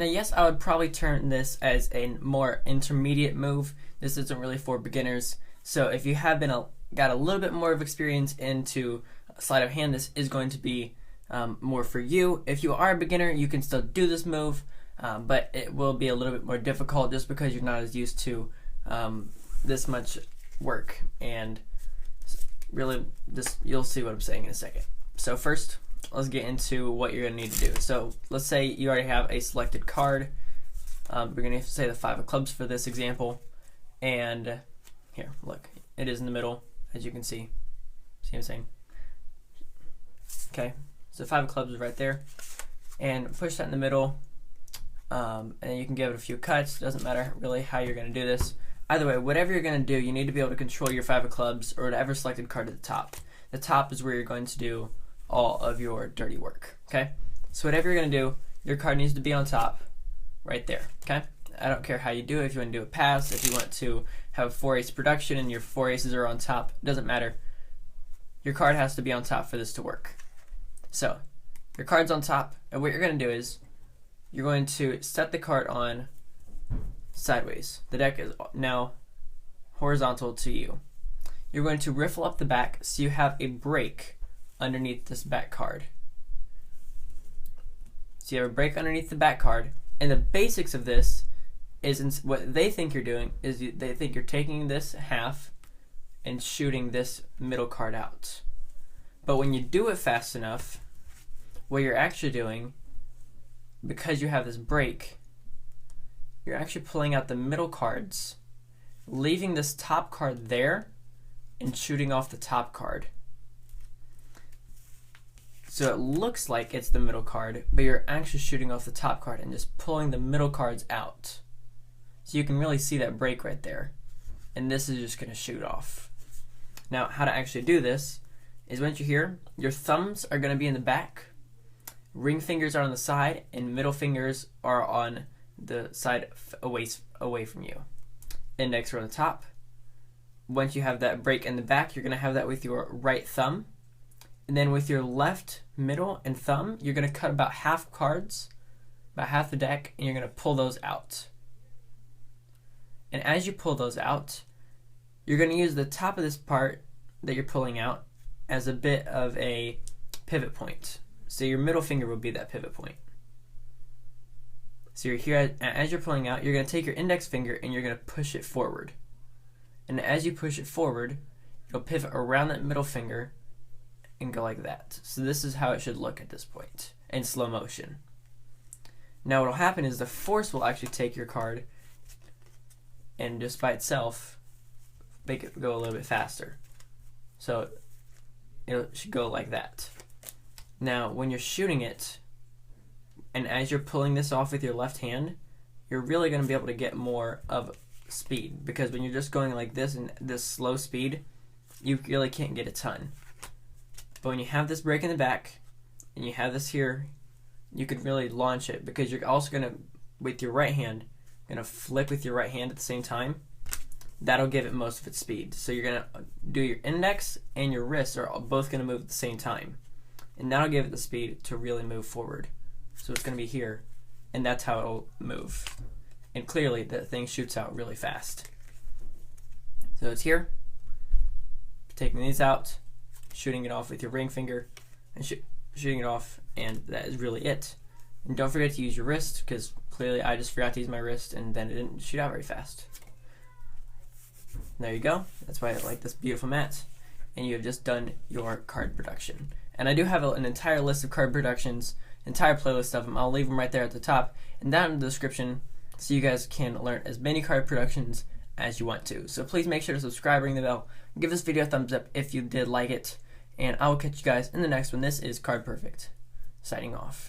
Now yes, I would probably term this as a more intermediate move. This isn't really for beginners. So if you have got a little bit more of experience into sleight of hand, this is going to be more for you. If you are a beginner, you can still do this move, but it will be a little bit more difficult just because you're not as used to this much work. And really, you'll see what I'm saying in a second. So first, let's get into what you're going to need to do. So let's say you already have a selected card. We're going to say the 5 of clubs for this example. And here, look, it is in the middle, as you can see. See what I'm saying? Okay, so 5 of clubs is right there. And push that in the middle. And you can give it a few cuts. Doesn't matter really how you're going to do this. Either way, whatever you're going to do, you need to be able to control your 5 of clubs or whatever selected card at the top. The top is where you're going to do all of your dirty work, okay? So whatever you're going to do, your card needs to be on top right there, okay? I don't care how you do it. If you want to do a pass, if you want to have a 4-ace production and your 4 aces are on top, it doesn't matter. Your card has to be on top for this to work. So your card's on top, and what you're going to do is you're going to set the card on sideways. The deck is now horizontal to you. You're going to riffle up the back so you have a break underneath this back card. So you have a break underneath the back card, and the basics of this is what they think you're doing is they think you're taking this half and shooting this middle card out. But when you do it fast enough, what you're actually doing, because you have this break, you're actually pulling out the middle cards, leaving this top card there, and shooting off the top card. So it looks like it's the middle card, but you're actually shooting off the top card and just pulling the middle cards out. So you can really see that break right there. And this is just going to shoot off. Now, how to actually do this is once you're here, your thumbs are going to be in the back, ring fingers are on the side, and middle fingers are on the side away from you. Index are on the top. Once you have that break in the back, you're going to have that with your right thumb. And then with your left, middle, and thumb, you're going to cut about half cards, about half the deck, and you're going to pull those out. And as you pull those out, you're going to use the top of this part that you're pulling out as a bit of a pivot point. So your middle finger will be that pivot point. So you're here, as you're pulling out, you're going to take your index finger and you're going to push it forward. And as you push it forward, you'll pivot around that middle finger and go like that. So this is how it should look at this point in slow motion. Now what will happen is the force will actually take your card and just by itself make it go a little bit faster. So it should go like that. Now when you're shooting it, and as you're pulling this off with your left hand, you're really going to be able to get more of speed, because when you're just going like this and this slow speed, you really can't get a ton. But when you have this break in the back and you have this here, you can really launch it, because you're also going to, with your right hand, going to flick with your right hand at the same time. That'll give it most of its speed. So you're going to do your index and your wrist are both going to move at the same time. And that'll give it the speed to really move forward. So it's going to be here, and that's how it'll move. And clearly that thing shoots out really fast. So it's here, taking these out, shooting it off with your ring finger, and shooting it off, and that is really it. And don't forget to use your wrist, because clearly I just forgot to use my wrist and then it didn't shoot out very fast. There you go. That's why I like this beautiful mat. And you have just done your card production. And I do have an entire list of card productions, entire playlist of them. I'll leave them right there at the top and down in the description so you guys can learn as many card productions as you want to. So please make sure to subscribe, ring the bell, give this video a thumbs up if you did like it, and I will catch you guys in the next one. This is Card Perfect, signing off.